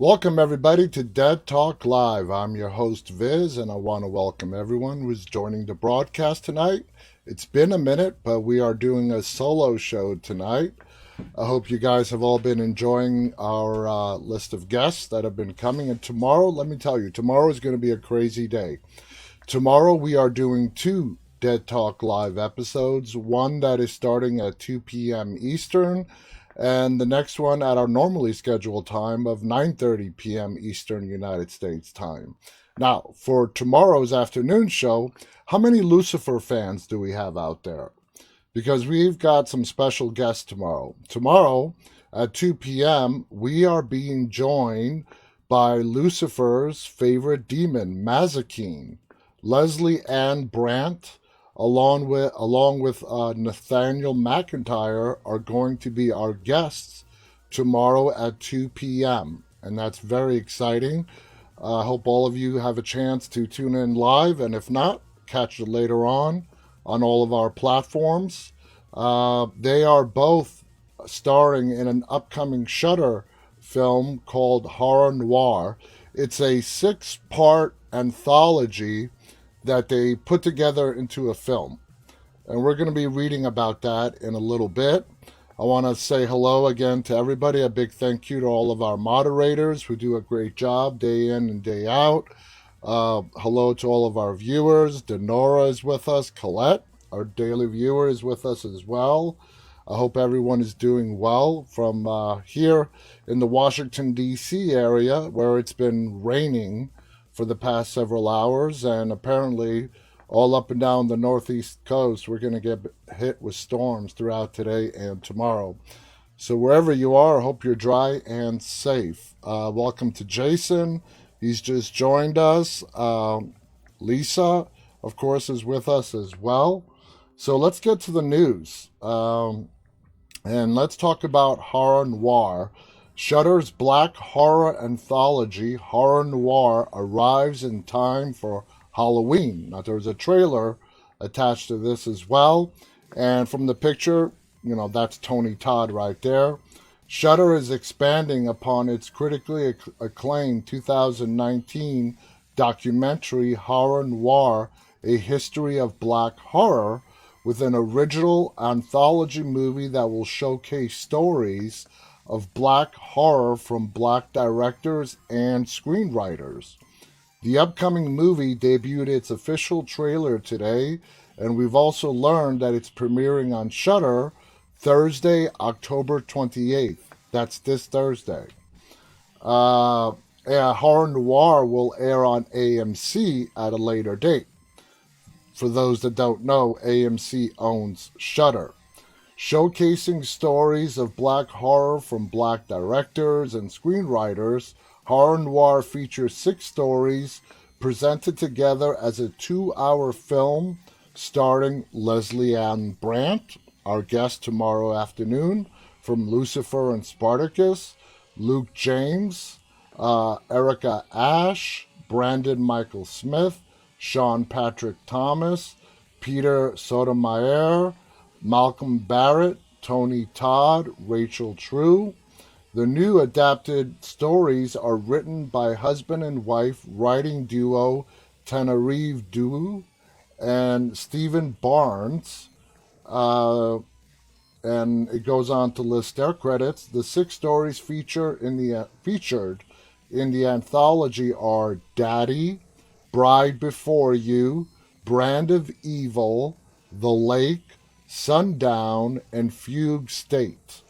Welcome, everybody, to Dead Talk Live. I'm your host, Viz, and I want to welcome everyone who's joining the broadcast tonight. It's been a minute, but we are doing a solo show tonight. I hope you guys have all been enjoying our list of guests that have been coming. And tomorrow, let me tell you, tomorrow is going to be a crazy day. Tomorrow, we are doing two Dead Talk Live episodes, one that is starting at 2 p.m. Eastern, and the next one at our normally scheduled time of 9:30 p.m. Eastern United States time. Now, for tomorrow's afternoon show, how many Lucifer fans do we have out there? Because we've got some special guests tomorrow. Tomorrow at 2 p.m., we are being joined by Lucifer's favorite demon, Mazikeen. Leslie Ann Brandt, along with Nathaniel McIntyre, are going to be our guests tomorrow at 2 p.m. And that's very exciting. I hope all of you have a chance to tune in live, and if not, catch it later on all of our platforms. They are both starring in an upcoming Shudder film called Horror Noir. It's a 6-part anthology that they put together into a film. And we're going to be reading about that in a little bit. I want to say hello again to everybody. A big thank you to all of our moderators who do a great job day in and day out. Hello to all of our viewers. Denora is with us. Colette, our daily viewer, is with us as well. I hope everyone is doing well from here in the Washington, D.C. area, where it's been raining for the past several hours, and apparently all up and down the northeast coast, we're going to get hit with storms throughout today and tomorrow. So wherever you are, I hope you're dry and safe. Welcome to Jason. He's just joined us. Lisa, of course, is with us as well. So let's get to the news. And let's talk about Horror Noir. Shudder's black horror anthology, Horror Noir, arrives in time for Halloween. Now, there's a trailer attached to this as well. And from the picture, that's Tony Todd right there. Shudder is expanding upon its critically acclaimed 2019 documentary Horror Noir, A History of Black Horror, with an original anthology movie that will showcase stories of black horror from black directors and screenwriters. The upcoming movie debuted its official trailer today, and we've also learned that it's premiering on Shudder Thursday, October 28th. That's this Thursday. Horror Noir will air on AMC at a later date. For those that don't know, AMC owns Shudder. Showcasing stories of black horror from black directors and screenwriters, Horror Noir features 6 stories presented together as a 2-hour film starring Leslie Ann Brandt, our guest tomorrow afternoon from Lucifer and Spartacus, Luke James, Erica Ash, Brandon Michael Smith, Sean Patrick Thomas, Peter Sotomayor, Malcolm Barrett, Tony Todd, Rachel True. The new adapted stories are written by husband and wife writing duo Tenerife Duo and Stephen Barnes. And it goes on to list their credits. The 6 stories featured in the anthology are Daddy, Bride Before You, Brand of Evil, The Lake, Sundown, and Fugue State.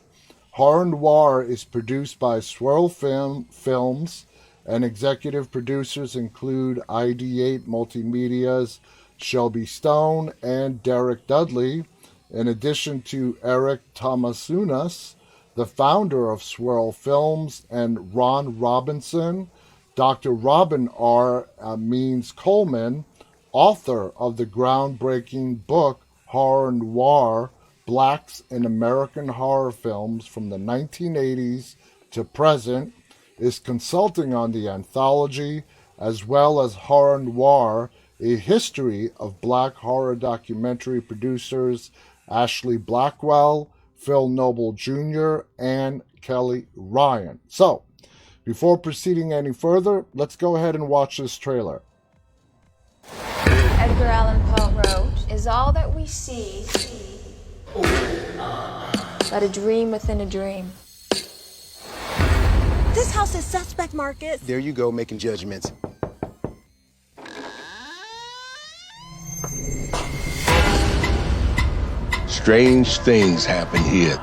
Horror Noir is produced by Swirl Films, and executive producers include ID8 Multimedia's Shelby Stone and Derek Dudley, in addition to Eric Tomasunas, the founder of Swirl Films, and Ron Robinson, Dr. Robin R. Means Coleman, author of the groundbreaking book Horror Noir, Blacks in American Horror Films from the 1980s to present, is consulting on the anthology, as well as Horror Noir, A History of Black Horror Documentary producers Ashley Blackwell, Phil Noble Jr., and Kelly Ryan. So, Before proceeding any further, let's go ahead and watch this trailer. Edgar Allan Poe wrote, "Is all that we see but a dream within a dream?" This house is suspect, Marcus. There you go, making judgments. Strange things happen here.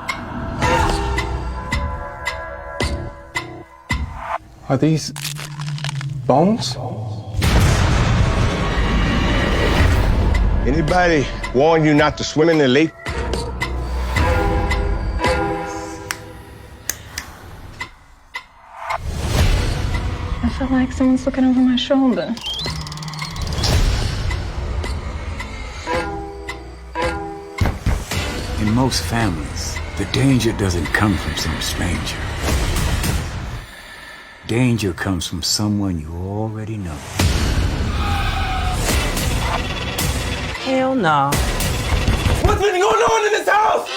Are these bones? Anybody warn you not to swim in the lake? I feel like someone's looking over my shoulder. In most families, the danger doesn't come from some stranger. Danger comes from someone you already know. Hell no. What's been going on in this house?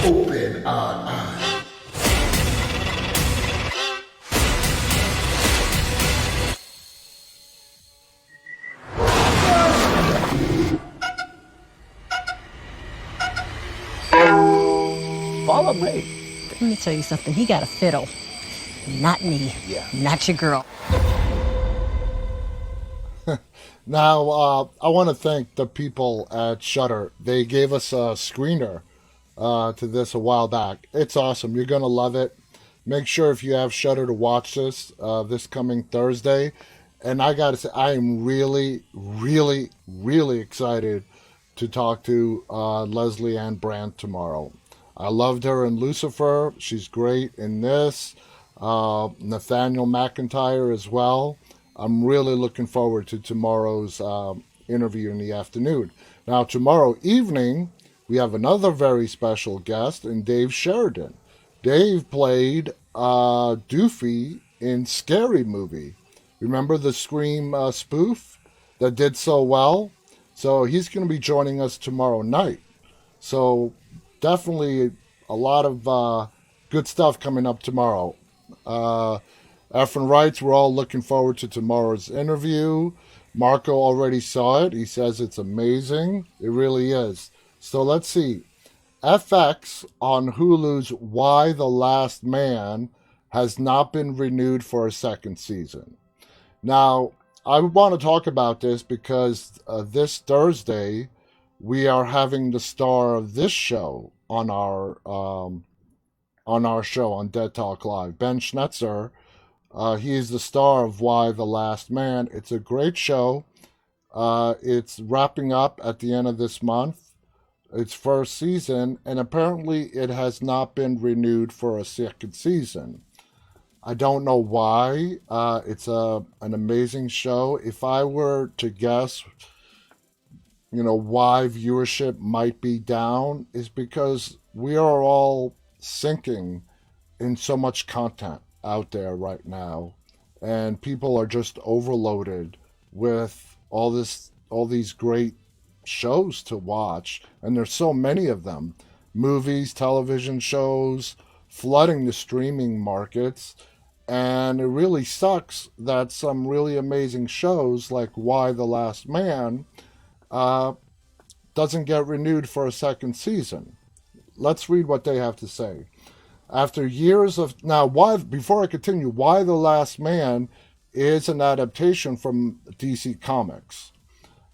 Open our eyes. Follow me. Let me tell you something. He got a fiddle. Not me. Yeah. Not your girl. Now, I want to thank the people at Shudder. They gave us a screener to this a while back. It's awesome. You're going to love it. Make sure if you have Shudder to watch this coming Thursday. And I got to say, I am really, really, really excited to talk to Leslie Ann Brandt tomorrow. I loved her in Lucifer. She's great in this. Nathaniel McIntyre as well. I'm really looking forward to tomorrow's interview in the afternoon. Now, tomorrow evening, we have another very special guest in Dave Sheridan. Dave played Doofy in Scary Movie. Remember the Scream spoof that did so well? So he's going to be joining us tomorrow night. So definitely a lot of good stuff coming up tomorrow. Efren writes, we're all looking forward to tomorrow's interview. Marco already saw it. He says it's amazing. It really is. So let's see. FX on Hulu's Why the Last Man has not been renewed for a second season. Now, I want to talk about this because this Thursday we are having the star of this show on our show on Dead Talk Live, Ben Schnetzer. He is the star of Why the Last Man. It's a great show. It's wrapping up at the end of this month, its first season, and apparently it has not been renewed for a second season. I don't know why. It's an amazing show. If I were to guess, why viewership might be down, is because we are all sinking in so much content out there right now, and people are just overloaded with all these great shows to watch, and there's so many of them. Movies, television shows, flooding the streaming markets. And it really sucks that some really amazing shows like Why the Last Man doesn't get renewed for a second season. Let's read what they have to say. After years of... Now, before I continue, Why the Last Man is an adaptation from DC Comics.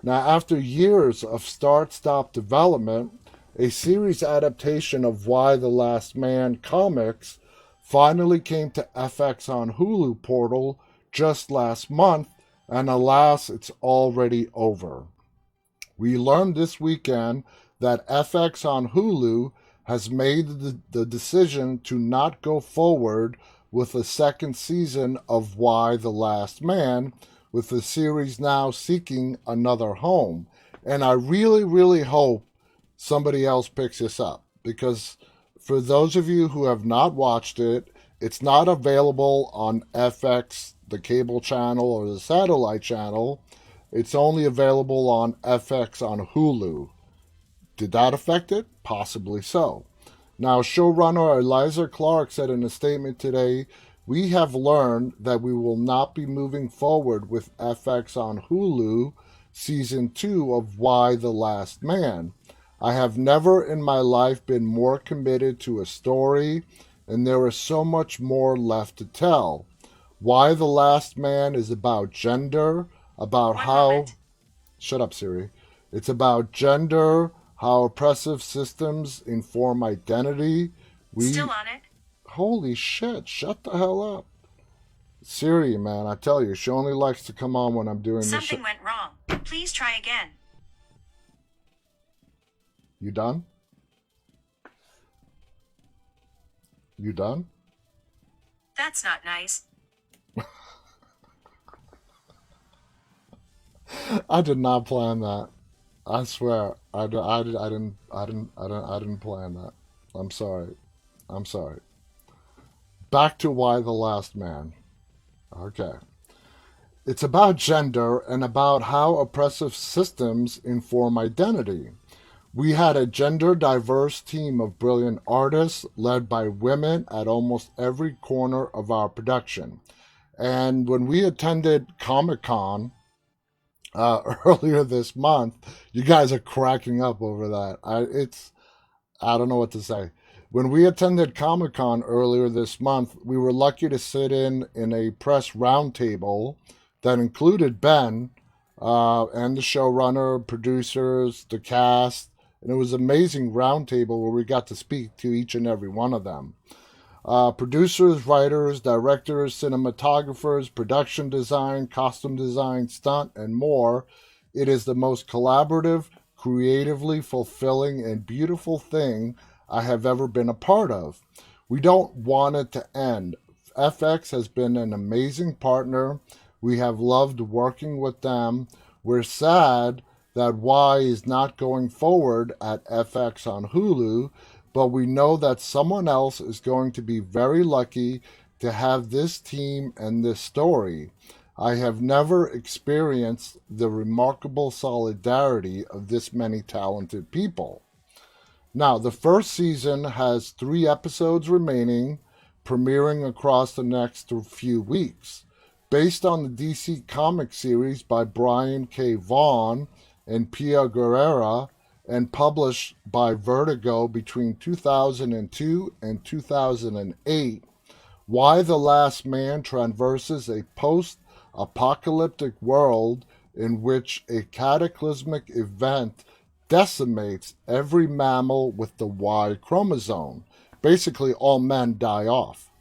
Now, after years of start-stop development, a series adaptation of Why the Last Man comics finally came to FX on Hulu portal just last month, and alas, it's already over. We learned this weekend that FX on Hulu has made the decision to not go forward with a second season of Why the Last Man, with the series now seeking another home. And I really, really hope somebody else picks this up, because for those of you who have not watched it, it's not available on FX, the cable channel, or the satellite channel. It's only available on FX on Hulu. Did that affect it? Possibly so. Now, showrunner Eliza Clark said in a statement today, "We have learned that we will not be moving forward with FX on Hulu season 2 of Y the Last Man. I have never in my life been more committed to a story, and there is so much more left to tell. Y the Last Man is about gender, about how..." Shut up, Siri. "It's about gender, how oppressive systems inform identity. Still on it? Holy shit, shut the hell up. Siri, man, I tell you, she only likes to come on when I'm doing this Something went wrong. Please try again. You done? You done? That's not nice. I did not plan that. I swear, I didn't plan that. I'm sorry. Back to Y the Last Man. Okay. It's about gender and about how oppressive systems inform identity. We had a gender diverse team of brilliant artists led by women at almost every corner of our production. And when we attended Comic-Con earlier this month, you guys are cracking up over that. I don't know what to say. When we attended Comic-Con earlier this month, we were lucky to sit in a press roundtable that included Ben and the showrunner, producers, the cast, and it was an amazing roundtable where we got to speak to each and every one of them. Producers, writers, directors, cinematographers, production design, costume design, stunt, and more. It is the most collaborative, creatively fulfilling, and beautiful thing I have ever been a part of. We don't want it to end. FX has been an amazing partner. We have loved working with them. We're sad that Y is not going forward at FX on Hulu, but we know that someone else is going to be very lucky to have this team and this story. I have never experienced the remarkable solidarity of this many talented people." Now, the first season has 3 episodes remaining, premiering across the next few weeks. Based on the DC comic series by Brian K. Vaughan and Pia Guerrera, and published by Vertigo between 2002 and 2008, Y the Last Man traverses a post-apocalyptic world in which a cataclysmic event decimates every mammal with the Y chromosome. Basically, all men die off.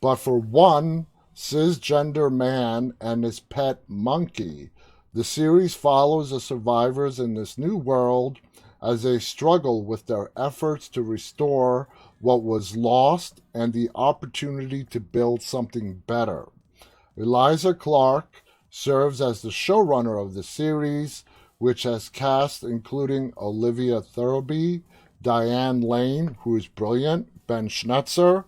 But for one cisgender man and his pet monkey, the series follows the survivors in this new world as they struggle with their efforts to restore what was lost and the opportunity to build something better. Eliza Clark serves as the showrunner of the series, which has cast including Olivia Thirlby, Diane Lane, who is brilliant, Ben Schnetzer,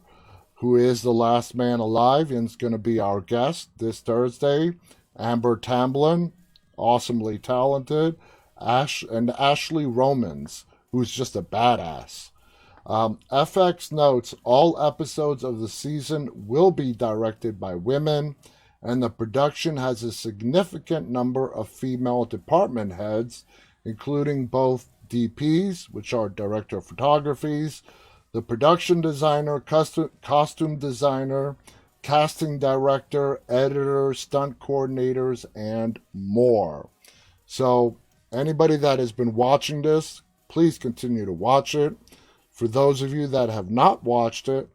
who is the last man alive and is going to be our guest this Thursday, Amber Tamblyn, awesomely talented, and Ashley Romans, who's just a badass. FX notes all episodes of the season will be directed by women, and the production has a significant number of female department heads, including both DPs, which are director of photographies, the production designer, costume designer, casting director, editor, stunt coordinators, and more. So anybody that has been watching this, please continue to watch it. For those of you that have not watched it,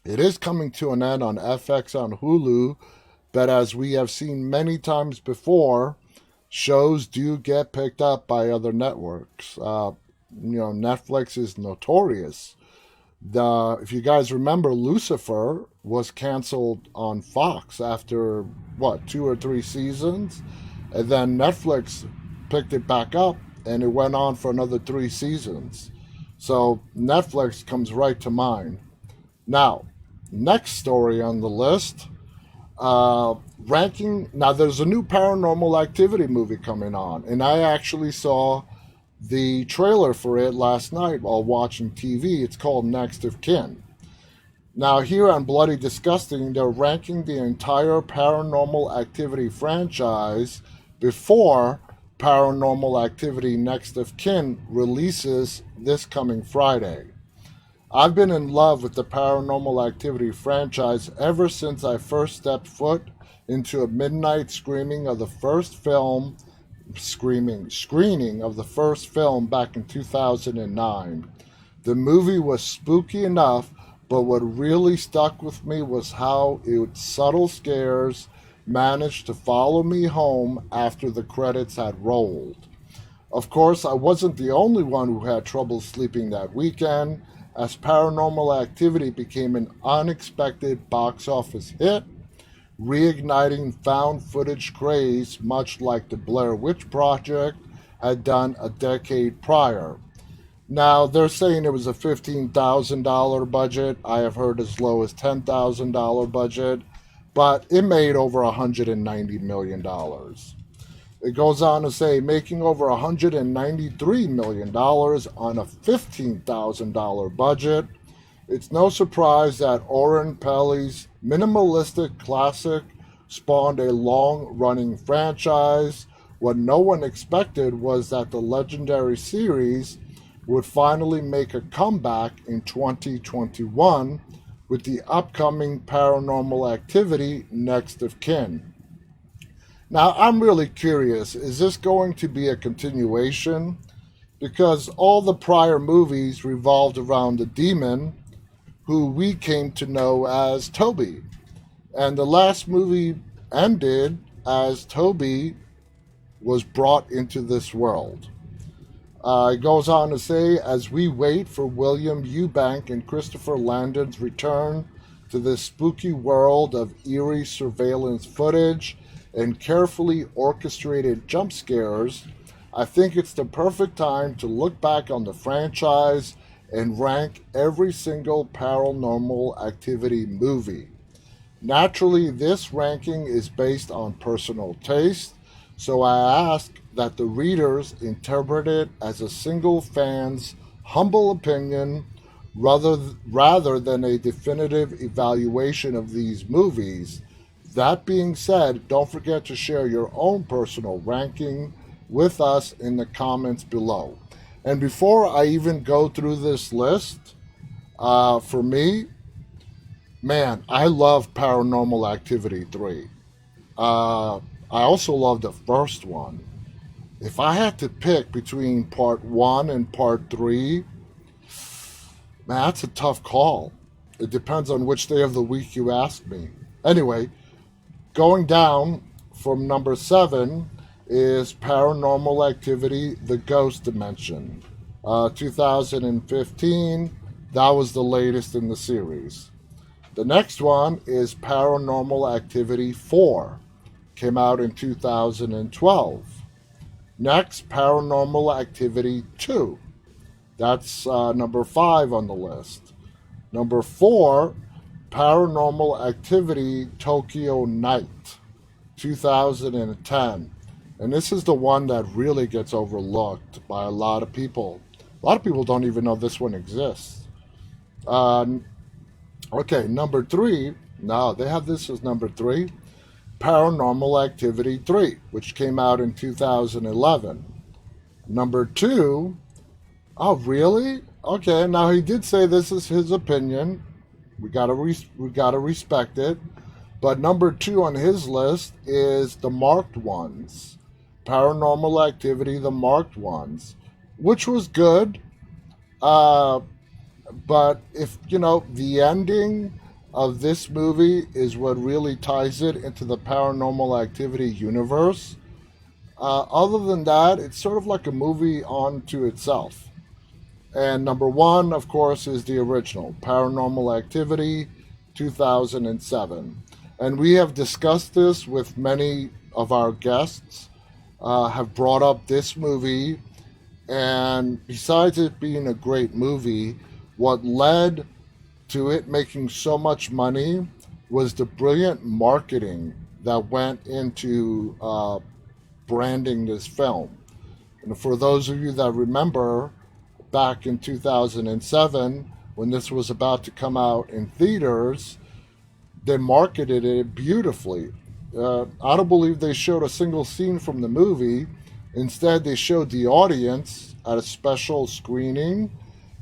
it is coming to an end on FX on Hulu, but as we have seen many times before, shows do get picked up by other networks. Netflix is notorious. If you guys remember, Lucifer was canceled on Fox after, 2 or 3 seasons? And then Netflix picked it back up, and it went on for another 3 seasons. So Netflix comes right to mind. Now, next story on the list, ranking. Now, there's a new Paranormal Activity movie coming on, and I actually saw the trailer for it last night while watching TV. It's called Next of Kin. Now, here on Bloody Disgusting, they're ranking the entire Paranormal Activity franchise before Paranormal Activity Next of Kin releases this coming Friday. I've been in love with the Paranormal Activity franchise ever since I first stepped foot into a midnight screening of the first film back in 2009. The movie was spooky enough, but what really stuck with me was how its subtle scares managed to follow me home after the credits had rolled. Of course, I wasn't the only one who had trouble sleeping that weekend, as Paranormal Activity became an unexpected box office hit, reigniting found footage craze much like the Blair Witch Project had done a decade prior. Now, they're saying it was a $15,000 budget. I have heard as low as $10,000 budget, but it made over $190 million. It goes on to say, making over $193 million on a $15,000 budget. It's no surprise that Oren Peli's minimalistic classic spawned a long-running franchise. What no one expected was that the legendary series would finally make a comeback in 2021 with the upcoming Paranormal Activity Next of Kin. Now, I'm really curious, is this going to be a continuation? Because all the prior movies revolved around the demon, who we came to know as Toby. And the last movie ended as Toby was brought into this world. It goes on to say, as we wait for William Eubank and Christopher Landon's return to this spooky world of eerie surveillance footage and carefully orchestrated jump scares, I think it's the perfect time to look back on the franchise and rank every single Paranormal Activity movie. Naturally, this ranking is based on personal taste, so I ask that the readers interpret it as a single fan's humble opinion rather than a definitive evaluation of these movies. That being said, don't forget to share your own personal ranking with us in the comments below. And before I even go through this list, for me, man, I love Paranormal Activity 3. I also love the first one. If I had to pick between part 1 and part 3, man, that's a tough call. It depends on which day of the week you ask me. Anyway, going down from number 7 is Paranormal Activity, The Ghost Dimension. 2015, that was the latest in the series. The next one is Paranormal Activity 4. Came out in 2012. Next, Paranormal Activity 2. That's number 5 on the list. Number 4, Paranormal Activity Tokyo Night, 2010. And this is the one that really gets overlooked by a lot of people. A lot of people don't even know this one exists. Okay, number 3. No, they have this as number 3. Paranormal Activity 3, which came out in 2011. Number 2, oh really? Okay, now he did say this is his opinion. We gotta respect it. But number 2 on his list is The Marked Ones. Paranormal Activity, The Marked Ones, which was good. But if, the ending of this movie is what really ties it into the Paranormal Activity universe. Other than that, it's sort of like a movie unto itself. And number 1, of course, is the original, Paranormal Activity, 2007. And we have discussed this with many of our guests, have brought up this movie. And besides it being a great movie, what led to it making so much money was the brilliant marketing that went into branding this film. And for those of you that remember, back in 2007, when this was about to come out in theaters, they marketed it beautifully. I don't believe they showed a single scene from the movie. Instead, they showed the audience at a special screening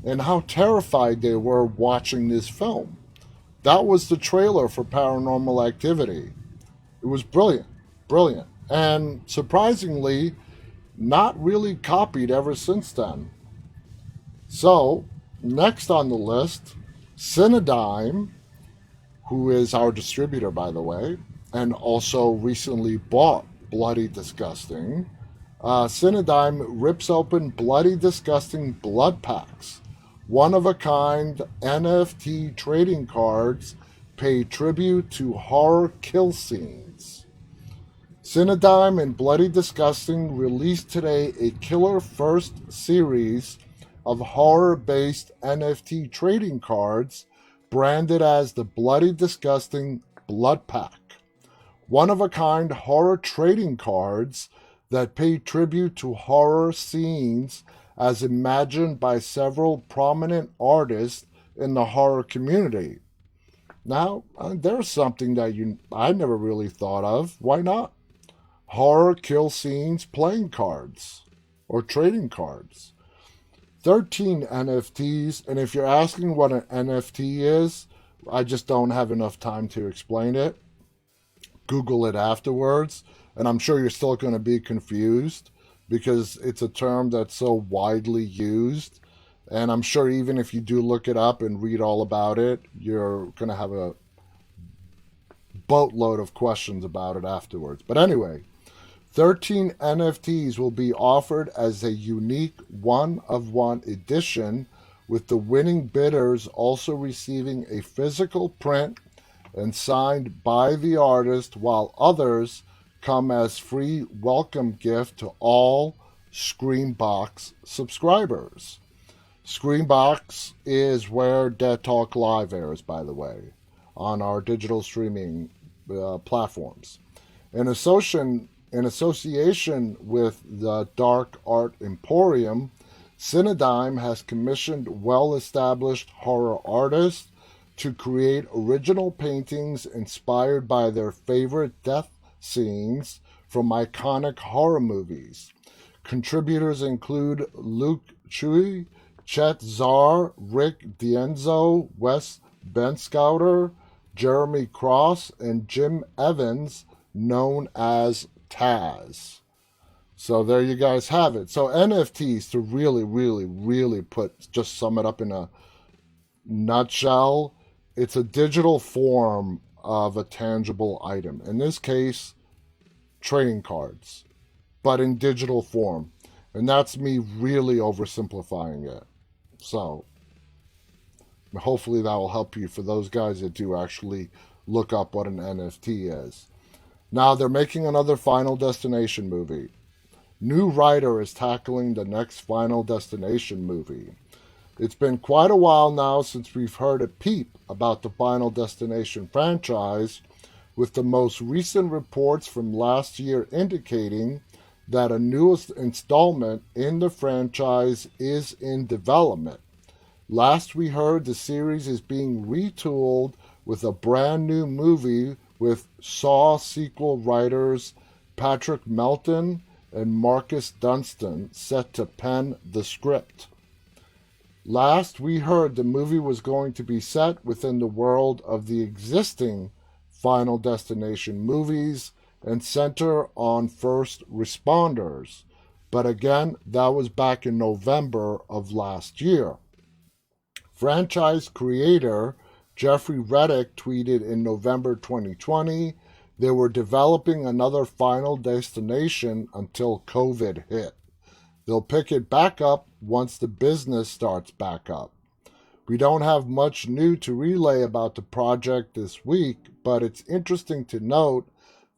and how terrified they were watching this film. That was the trailer for Paranormal Activity. It was brilliant, brilliant. And surprisingly, not really copied ever since then. So, next on the list, Cinedigm, who is our distributor, by the way, and also recently bought Bloody Disgusting. Cinedigm rips open Bloody Disgusting blood packs. One-of-a-kind NFT trading cards pay tribute to horror kill scenes. Cinedigm and Bloody Disgusting released today a killer first series of horror-based NFT trading cards branded as the Bloody Disgusting Blood Pack. One-of-a-kind horror trading cards that pay tribute to horror scenes as imagined by several prominent artists in the horror community. Now, there's something that I never really thought of. Why not? Horror kill scenes playing cards or trading cards. 13 NFTs, and if you're asking what an NFT is, I just don't have enough time to explain it. Google it afterwards, and I'm sure you're still going to be confused because it's a term that's so widely used. And I'm sure even if you do look it up and read all about it, you're going to have a boatload of questions about it afterwards. But anyway, 13 NFTs will be offered as a unique one-of-one edition, with the winning bidders also receiving a physical print and signed by the artist, while others come as free welcome gift to all Screambox subscribers. Screambox is where Dead Talk Live airs, by the way, on our digital streaming platforms. In association with the Dark Art Emporium, Cinedigm has commissioned well-established horror artists to create original paintings inspired by their favorite death scenes from iconic horror movies. Contributors include Luke Chui, Chet Zar, Rick Dienzo, Wes Benscouter, Jeremy Cross, and Jim Evans, known as Taz. So there you guys have it. So NFTs, to really just sum it up in a nutshell, it's a digital form of a tangible item. In this case, trading cards, but in digital form. And that's me really oversimplifying it. So hopefully that will help you for those guys that do actually look up what an NFT is. Now they're making another Final Destination movie. New writer is tackling the next Final Destination movie. It's been quite a while now since we've heard a peep about the Final Destination franchise, with the most recent reports from last year indicating that a newest installment in the franchise is in development. Last we heard, the series is being retooled with a brand new movie with Saw sequel writers Patrick Melton and Marcus Dunstan set to pen the script. Last we heard, the movie was going to be set within the world of the existing Final Destination movies and center on first responders. But again, that was back in November of last year. Franchise creator Jeffrey Reddick tweeted in November 2020 they were developing another Final Destination until COVID hit. They'll pick it back up once the business starts back up. We don't have much new to relay about the project this week, but it's interesting to note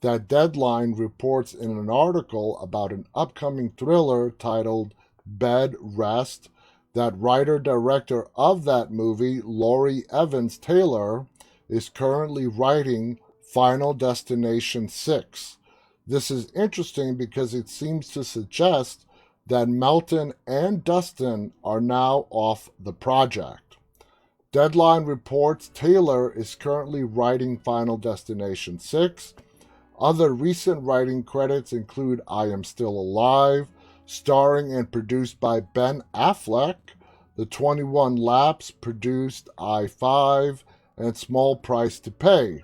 that Deadline reports in an article about an upcoming thriller titled Bed Rest that writer-director of that movie, Laurie Evans Taylor, is currently writing Final Destination 6. This is interesting because it seems to suggest that Melton and Dustin are now off the project. Deadline reports Taylor is currently writing Final Destination 6. Other recent writing credits include I Am Still Alive, starring and produced by Ben Affleck, The 21 Laps, produced I-5, and Small Price to Pay.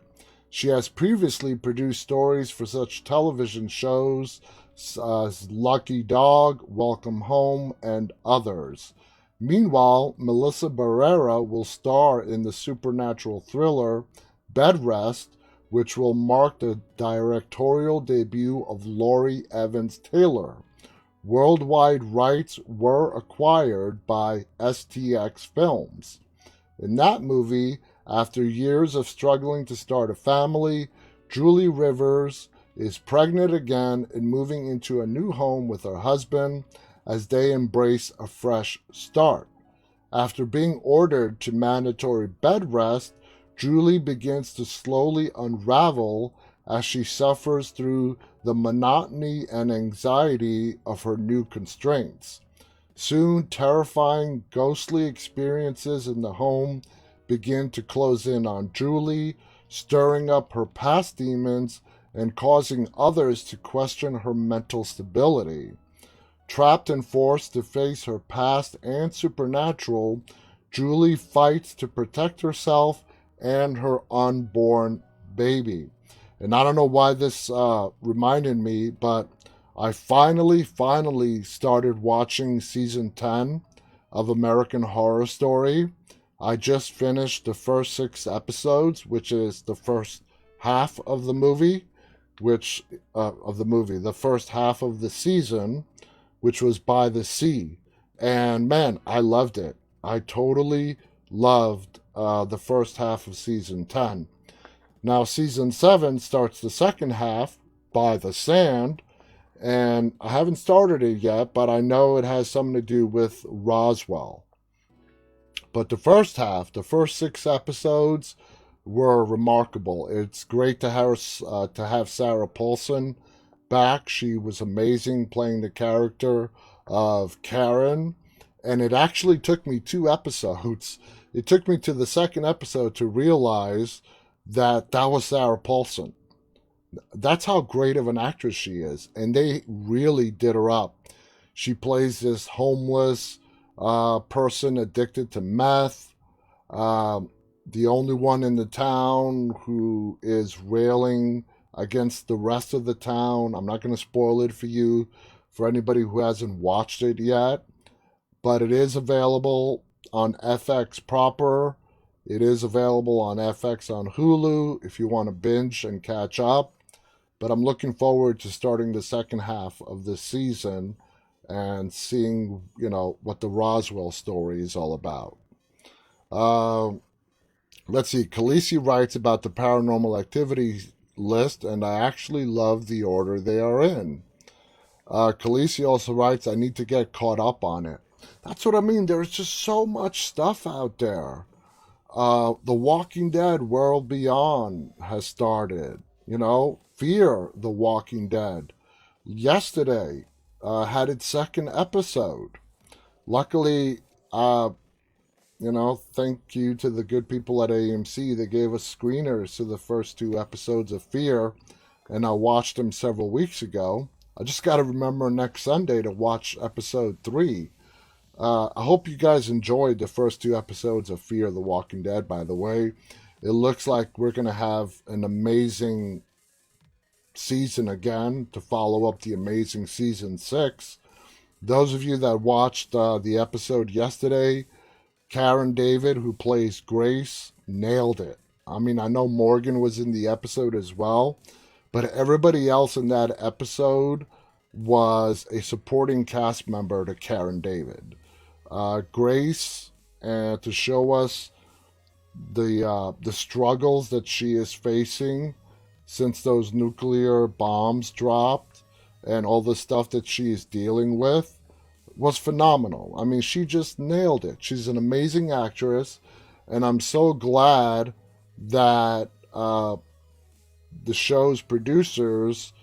She has previously produced stories for such television shows as Lucky Dog, Welcome Home, and others. Meanwhile, Melissa Barrera will star in the supernatural thriller Bed Rest, which will mark the directorial debut of Laurie Evans Taylor. Worldwide rights were acquired by STX Films. In that movie, after years of struggling to start a family, Julie Rivers is pregnant again and moving into a new home with her husband as they embrace a fresh start. After being ordered to mandatory bed rest, Julie begins to slowly unravel as she suffers through the monotony and anxiety of her new constraints. Soon, terrifying, ghostly experiences in the home begin to close in on Julie, stirring up her past demons and causing others to question her mental stability. Trapped and forced to face her past and supernatural, Julie fights to protect herself and her unborn baby. And I don't know why this reminded me, but I finally started watching season 10 of American Horror Story. I just finished the first 6 episodes, which is the first half of the movie, the first half of the season, which was By the Sea. And man, I loved it. I totally loved the first half of season 10. Now, season 7 starts the second half, By the Sand, and I haven't started it yet, but I know it has something to do with Roswell. But the first half, the first 6 episodes, were remarkable. It's great to have Sarah Paulson back. She was amazing playing the character of Karen, and it actually took me 2 episodes. It took me to the second episode to realize that was Sarah Paulson. That's how great of an actress she is, and they really did her up. She plays this homeless person addicted to meth, the only one in the town who is railing against the rest of the town. I'm not going to spoil it for you, for anybody who hasn't watched it yet, but it is available on FX proper. It is available on FX on Hulu if you want to binge and catch up. But I'm looking forward to starting the second half of this season and seeing, what the Roswell story is all about. Let's see. Khaleesi writes about the paranormal activity list, and I actually love the order they are in. Khaleesi also writes, I need to get caught up on it. That's what I mean. There's just so much stuff out there. The Walking Dead World Beyond has started. Fear the Walking Dead. Yesterday had its second episode. Luckily, thank you to the good people at AMC. They gave us screeners to the first 2 episodes of Fear, and I watched them several weeks ago. I just got to remember next Sunday to watch episode 3. I hope you guys enjoyed the first 2 episodes of Fear the Walking Dead, by the way. It looks like we're going to have an amazing season again to follow up the amazing season 6. Those of you that watched the episode yesterday, Karen David, who plays Grace, nailed it. I mean, I know Morgan was in the episode as well, but everybody else in that episode was a supporting cast member to Karen David. Grace, to show us the struggles that she is facing since those nuclear bombs dropped and all the stuff that she is dealing with, was phenomenal. I mean, she just nailed it. She's an amazing actress, and I'm so glad that the show's producers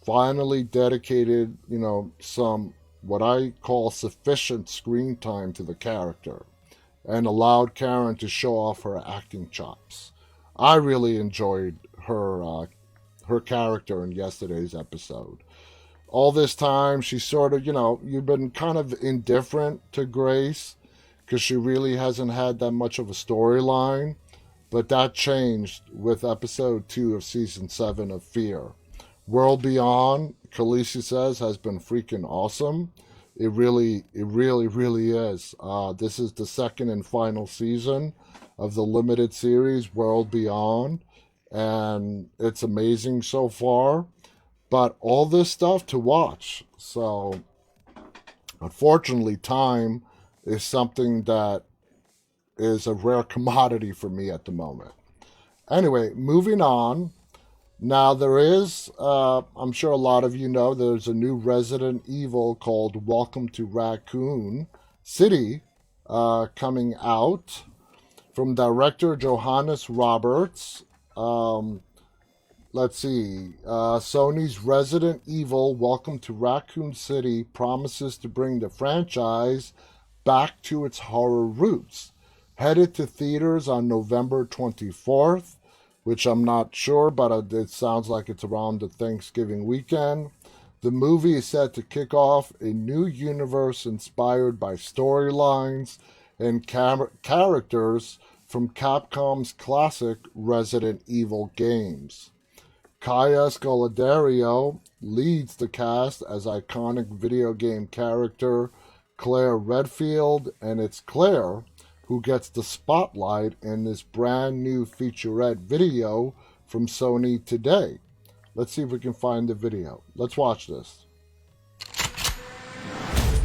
finally dedicated, some what I call sufficient screen time to the character and allowed Karen to show off her acting chops. I really enjoyed her character in yesterday's episode. All this time, she sort of, you've been kind of indifferent to Grace because she really hasn't had that much of a storyline. But that changed with episode 2 of season 7 of Fear. World Beyond, Khaleesi says, has been freaking awesome. It really is. This is the second and final season of the limited series World Beyond, and it's amazing so far. But all this stuff to watch. So, unfortunately, time is something that is a rare commodity for me at the moment. Anyway, moving on. Now there is, I'm sure a lot of you know, there's a new Resident Evil called Welcome to Raccoon City coming out from director Johannes Roberts. Let's see. Sony's Resident Evil Welcome to Raccoon City promises to bring the franchise back to its horror roots. Headed to theaters on November 24th, which I'm not sure, but it sounds like it's around the Thanksgiving weekend. The movie is set to kick off a new universe inspired by storylines and characters from Capcom's classic Resident Evil games. Kaya Scodelario leads the cast as iconic video game character Claire Redfield, and it's Claire who gets the spotlight in this brand new featurette video from Sony today. Let's see if we can find the video. Let's watch this.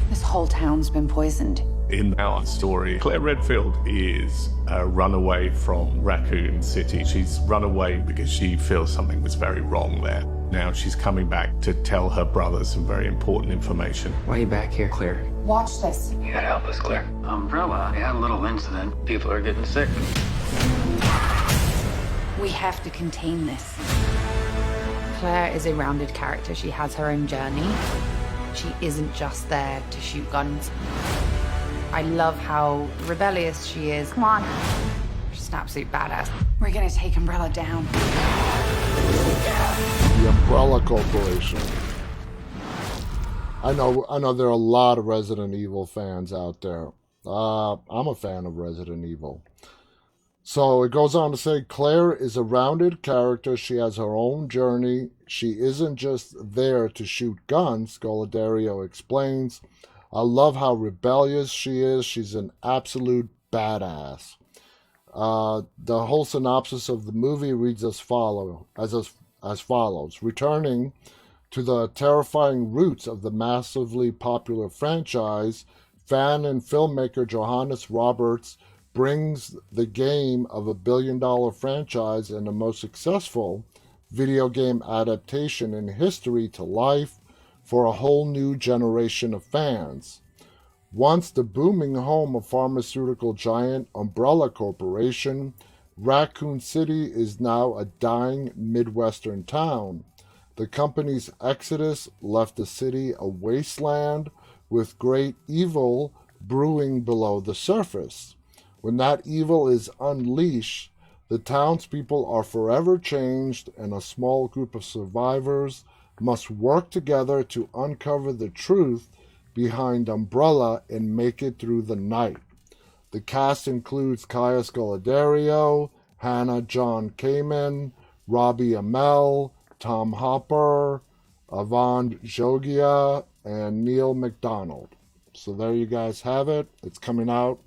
This whole town's been poisoned. In our story, Claire Redfield is a runaway from Raccoon City. She's run away because she feels something was very wrong there. Now she's coming back to tell her brother some very important information. Why are you back here, Claire? Watch this. You gotta help us, Claire. Umbrella, we had a little incident. People are getting sick. We have to contain this. Claire is a rounded character. She has her own journey. She isn't just there to shoot guns. I love how rebellious she is. Come on. She's an absolute badass. We're gonna take Umbrella down. The Umbrella Corporation. I know there are a lot of Resident Evil fans out there. I'm a fan of Resident Evil. So it goes on to say, Claire is a rounded character. She has her own journey. She isn't just there to shoot guns, Scodelario explains. I love how rebellious she is. She's an absolute badass. The whole synopsis of the movie reads as follows. Returning to the terrifying roots of the massively popular franchise, fan and filmmaker Johannes Roberts brings the game of a billion-dollar franchise and the most successful video game adaptation in history to life for a whole new generation of fans. Once the booming home of pharmaceutical giant Umbrella Corporation, Raccoon City is now a dying Midwestern town. The company's exodus left the city a wasteland with great evil brewing below the surface. When that evil is unleashed, the townspeople are forever changed, and a small group of survivors must work together to uncover the truth behind Umbrella and make it through the night. The cast includes Kaya Scodelario, Hannah John Kamen, Robbie Amell, Tom Hopper, Yvonne Jogia, and Neil McDonald. So there you guys have it. It's coming out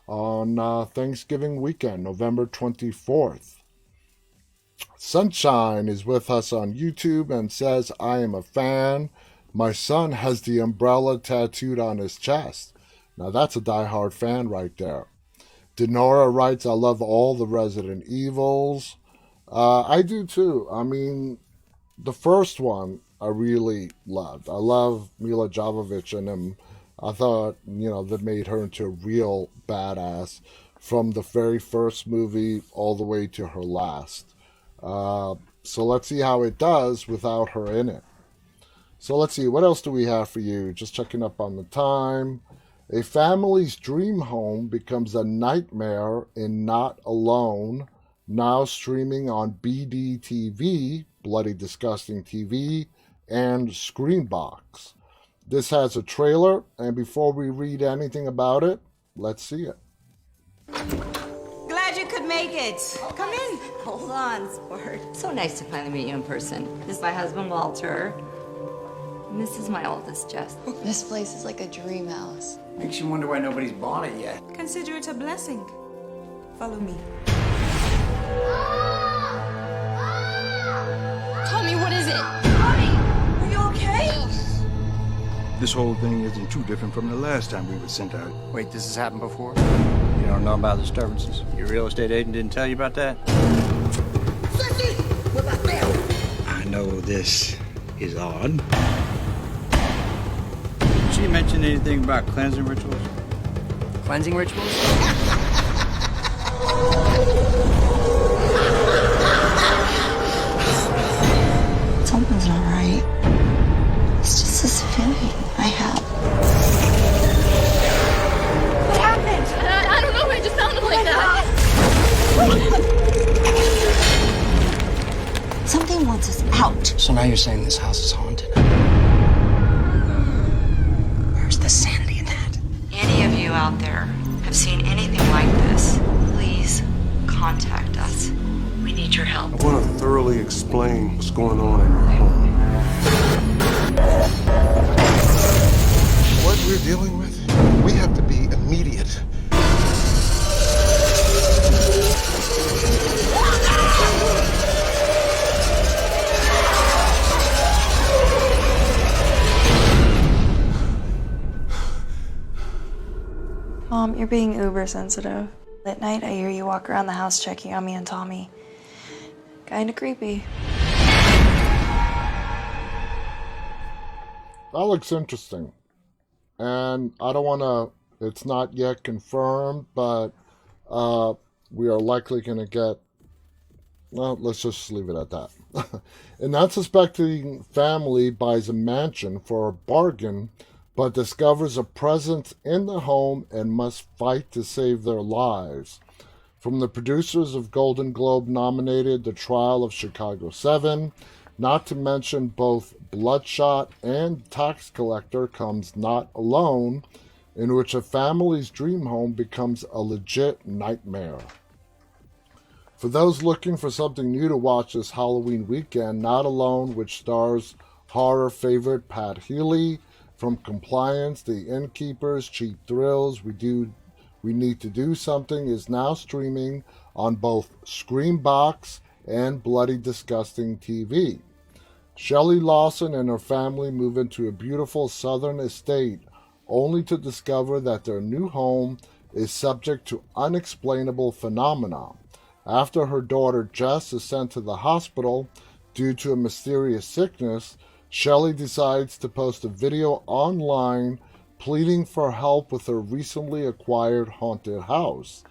on Thanksgiving weekend, November 24th. Sunshine is with us on YouTube and says, I am a fan. My son has the Umbrella tattooed on his chest. Now that's a diehard fan right there. Denora writes, I love all the Resident Evils. I do too. I mean, the first one I really loved. I love Mila Jovovich in him. I thought, that made her into a real badass from the very first movie all the way to her last. So let's see how it does without her in it. So let's see, what else do we have for you? Just checking up on the time. A family's dream home becomes a nightmare in Not Alone, now streaming on BDTV, Bloody Disgusting TV, and Screambox. This has a trailer, and before we read anything about it, let's see it. Glad you could make it. Come in. Hold on, sport. So nice to finally meet you in person. This is my husband, Walter. And this is my oldest, Jess. This place is like a dream house. Makes you wonder why nobody's bought it yet. Consider it a blessing. Follow me. Tommy, what is it? Tommy, are you okay? This whole thing isn't too different from the last time we were sent out. Wait, this has happened before? You don't know about disturbances? Your real estate agent didn't tell you about that? I know this is odd. Did she mention anything about cleansing rituals? Cleansing rituals? Something's not right. It's just this feeling I have. What happened? I don't know, it just sounded like that. Something wants us out. So now you're saying this house is haunted? Where's the sanity in that? Any of you out there have seen anything like this, please contact us. We need your help. I want to thoroughly explain what's going on in your home. What we're dealing with, we have to be immediate. Mom, you're being uber sensitive. At night, I hear you walk around the house checking on me and Tommy. Kinda creepy. That looks interesting. And I don't want to, it's not yet confirmed, but we are likely going to get, well, let's just leave it at that. An unsuspecting family buys a mansion for a bargain, but discovers a presence in the home and must fight to save their lives. From the producers of Golden Globe nominated The Trial of Chicago 7, not to mention both Bloodshot and Tax Collector, comes Not Alone, in which a family's dream home becomes a legit nightmare. For those looking for something new to watch this Halloween weekend, Not Alone, which stars horror favorite Pat Healy, from Compliance, The Innkeepers, Cheap Thrills, We Need to Do Something, is now streaming on both Screambox and Bloody Disgusting TV. Shelley Lawson and her family move into a beautiful southern estate, only to discover that their new home is subject to unexplainable phenomena. After her daughter Jess is sent to the hospital due to a mysterious sickness, Shelley decides to post a video online pleading for help with her recently acquired haunted house.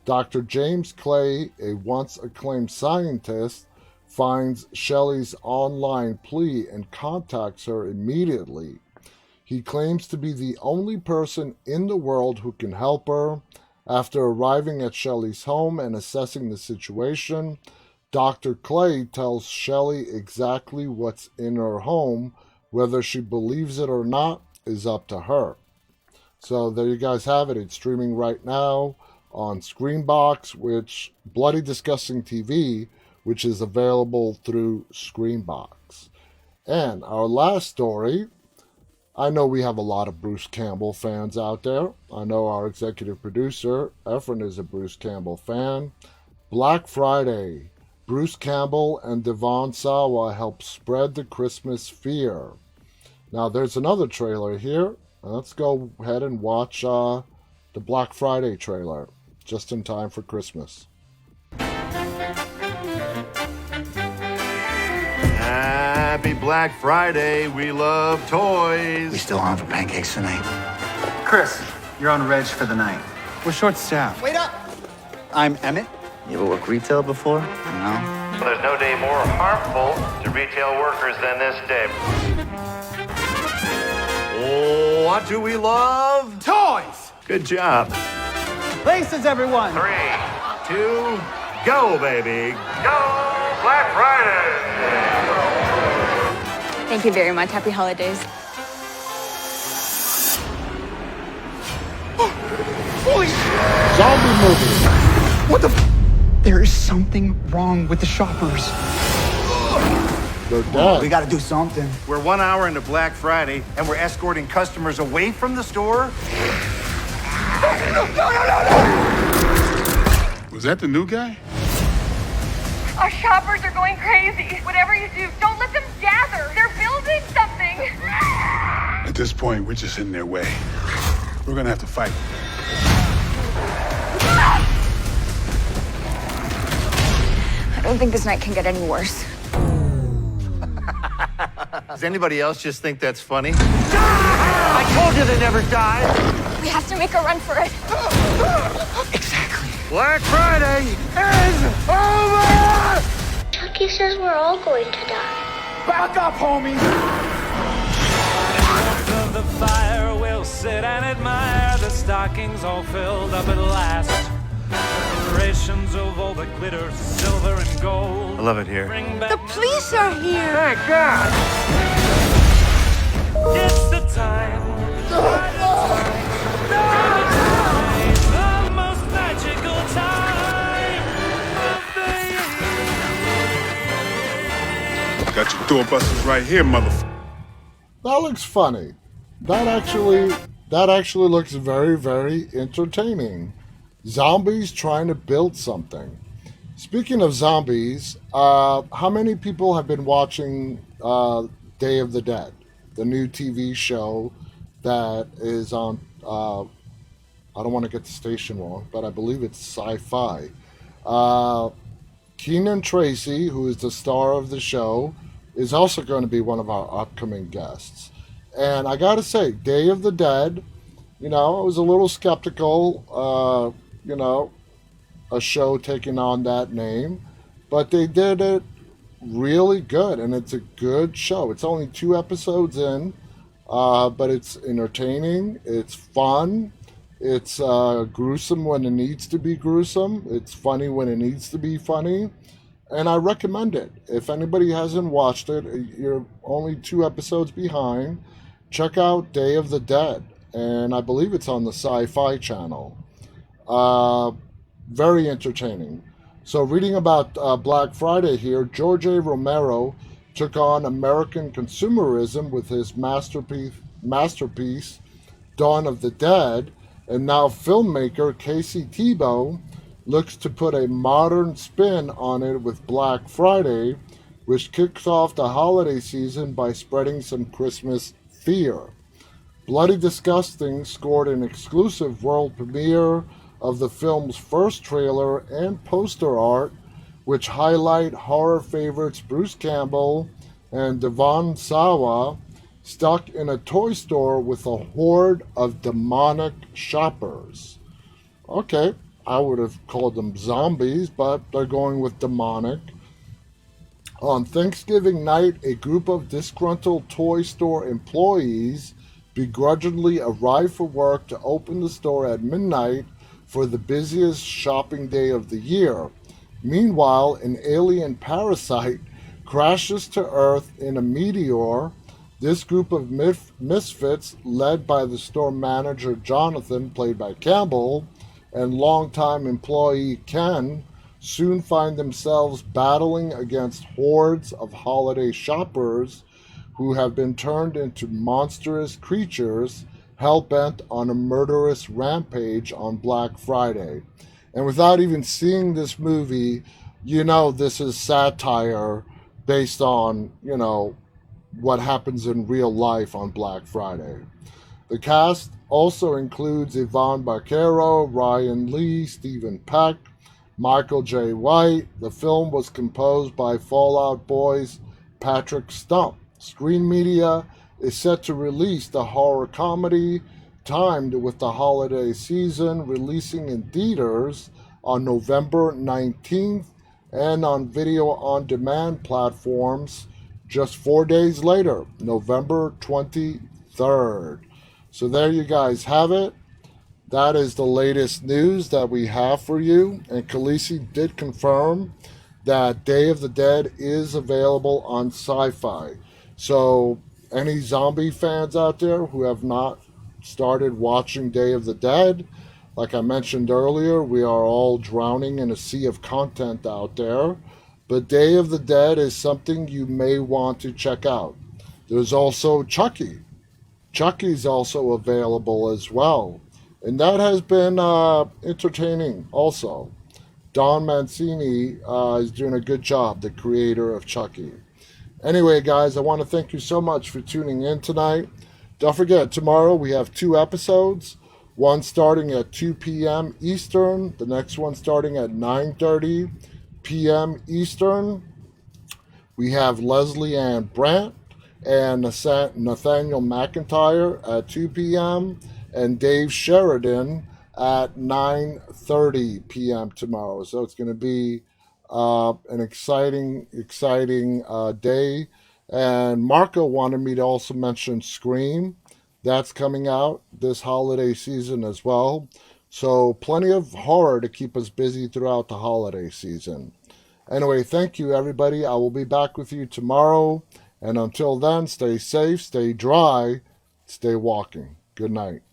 Dr. James Clay, a once acclaimed scientist, finds Shelley's online plea and contacts her immediately. He claims to be the only person in the world who can help her. After arriving at Shelley's home and assessing the situation, Dr. Clay tells Shelley exactly what's in her home. Whether she believes it or not is up to her. So there you guys have it. It's streaming right now on Screambox, which Bloody Disgusting TV, which is available through Screambox. And our last story, I know we have a lot of Bruce Campbell fans out there. I know our executive producer, Efren, is a Bruce Campbell fan. Black Friday. Bruce Campbell and Devon Sawa help spread the Christmas fear. Now, there's another trailer here. Let's go ahead and watch the Black Friday trailer, just in time for Christmas. Happy Black Friday. We love toys. We still on for pancakes tonight. Chris, you're on Reg for the night. We're short-staffed. Wait up! I'm Emmett. You ever worked retail before? No. There's no day more harmful to retail workers than this day. What do we love? Toys! Good job. Places, everyone! 3, 2, go, baby. Go Black Friday! Thank you very much. Happy holidays. Holy Zombie movie. What the There is something wrong with the shoppers. They're dead. We gotta do something. We're 1 hour into Black Friday, and we're escorting customers away from the store? No! Was that the new guy? Our shoppers are going crazy. Whatever you do, don't let them gather. They're building something. At this point, we're just in their way. We're gonna have to fight. I don't think this night can get any worse. Does anybody else just think that's funny? I told you they never die. We have to make a run for it. Exactly. Black Friday is over! Chucky says we're all going to die. Back up, homie! Of the fire, we'll sit and admire the stockings all filled up at last. Decorations of all the glitter, silver and gold. I love it here. The police are here. Thank God! It's the time. The most magical time of the year. Got your doorbusters right here, motherfucker. That looks funny. That actually looks very, very entertaining. Zombies trying to build something. Speaking of zombies, how many people have been watching Day of the Dead, the new TV show that is on, I don't want to get the station wrong, but I believe it's Sci-Fi. Keenan Tracy, who is the star of the show, is also going to be one of our upcoming guests. And I got to say, Day of the Dead, I was a little skeptical, a show taking on that name, but they did it really good, and it's a good show. It's only 2 episodes in, but it's entertaining, it's fun, it's gruesome when it needs to be gruesome, it's funny when it needs to be funny, and I recommend it. If anybody hasn't watched it, you're only 2 episodes behind, check out Day of the Dead, and I believe it's on the Sci-Fi channel. Very entertaining. So reading about Black Friday here, George A. Romero took on American consumerism with his masterpiece, Dawn of the Dead, and now filmmaker Casey Tebow looks to put a modern spin on it with Black Friday, which kicks off the holiday season by spreading some Christmas fear. Bloody Disgusting scored an exclusive world premiere of the film's first trailer and poster art, which highlight horror favorites Bruce Campbell and Devon Sawa stuck in a toy store with a horde of demonic shoppers. Okay, I would have called them zombies, but they're going with demonic. On Thanksgiving night, a group of disgruntled toy store employees begrudgingly arrive for work to open the store at midnight for the busiest shopping day of the year. Meanwhile, an alien parasite crashes to Earth in a meteor. This group of misfits, led by the store manager Jonathan, played by Campbell, and longtime employee Ken, soon find themselves battling against hordes of holiday shoppers who have been turned into monstrous creatures hell-bent on a murderous rampage on Black Friday. And without even seeing this movie, this is satire based on, what happens in real life on Black Friday. The cast also includes Yvonne Barquero, Ryan Lee, Stephen Peck, Michael J. White. The film was composed by Fallout Boy's Patrick Stump. Screen Media is set to release the horror comedy timed with the holiday season, releasing in theaters on November 19th and on video-on-demand platforms just 4 days later, November 23rd. So there you guys have it. That is the latest news that we have for you. And Khaleesi did confirm that Day of the Dead is available on Sci-Fi. So any zombie fans out there who have not started watching Day of the Dead, like I mentioned earlier, we are all drowning in a sea of content out there. But Day of the Dead is something you may want to check out. There's also Chucky. Chucky's also available as well. And that has been entertaining also. Don Mancini is doing a good job, the creator of Chucky. Anyway, guys, I want to thank you so much for tuning in tonight. Don't forget, tomorrow we have 2 episodes. One starting at 2 p.m. Eastern. The next one starting at 9:30 p.m. Eastern. We have Leslie Ann Brandt and Nathaniel McIntyre at 2 p.m. and Dave Sheridan at 9:30 p.m. tomorrow. So it's going to be an exciting day. And Marco wanted me to also mention Scream. That's coming out this holiday season as well. So plenty of horror to keep us busy throughout the holiday season. Anyway, thank you, everybody. I will be back with you tomorrow. And until then, stay safe, stay dry, stay walking. Good night.